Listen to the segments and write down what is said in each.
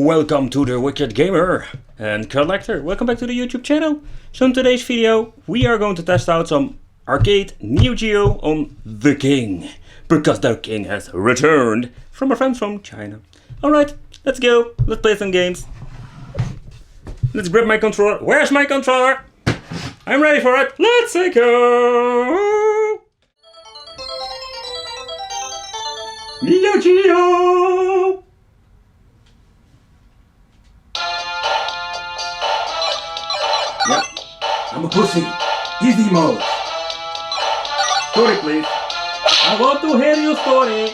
Welcome to the Wicked Gamer and Collector. Welcome back to the YouTube channel. So in today's video we are going to test out some arcade Neo Geo on the King. Because the King has returned from our friends from China. Alright, let's go. Let's play some games. Let's grab my controller. Where's my controller? I'm ready for it. Let's go. Neo Geo. Yep, I'm a pussy. Easy mode. Story, please. I want to hear your story.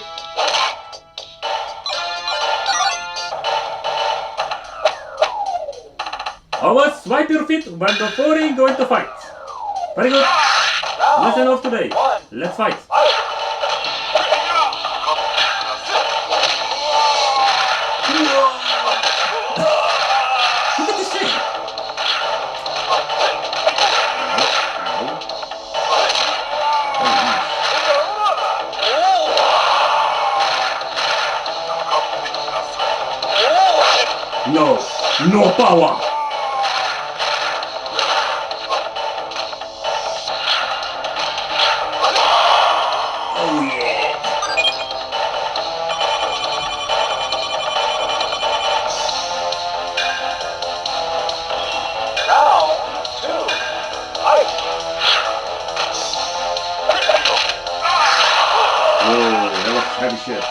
Always swipe your feet when before you going to fight. Very good. Lesson of today. Let's fight. Look at this thing. No power. Oh yeah. Round 2. Fight. Whoa, that was heavy shit.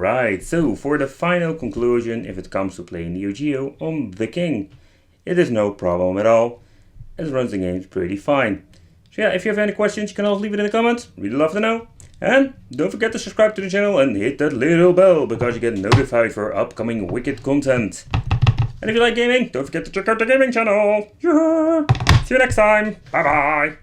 Alright, so for the final conclusion, if it comes to playing Neo Geo on the King, it is no problem at all. It runs the games pretty fine. So yeah, if you have any questions, you can always leave it in the comments. Really love to know. And don't forget to subscribe to the channel and hit that little bell because you get notified for upcoming wicked content. And if you like gaming, don't forget to check out the gaming channel. Yeah. See you next time. Bye bye.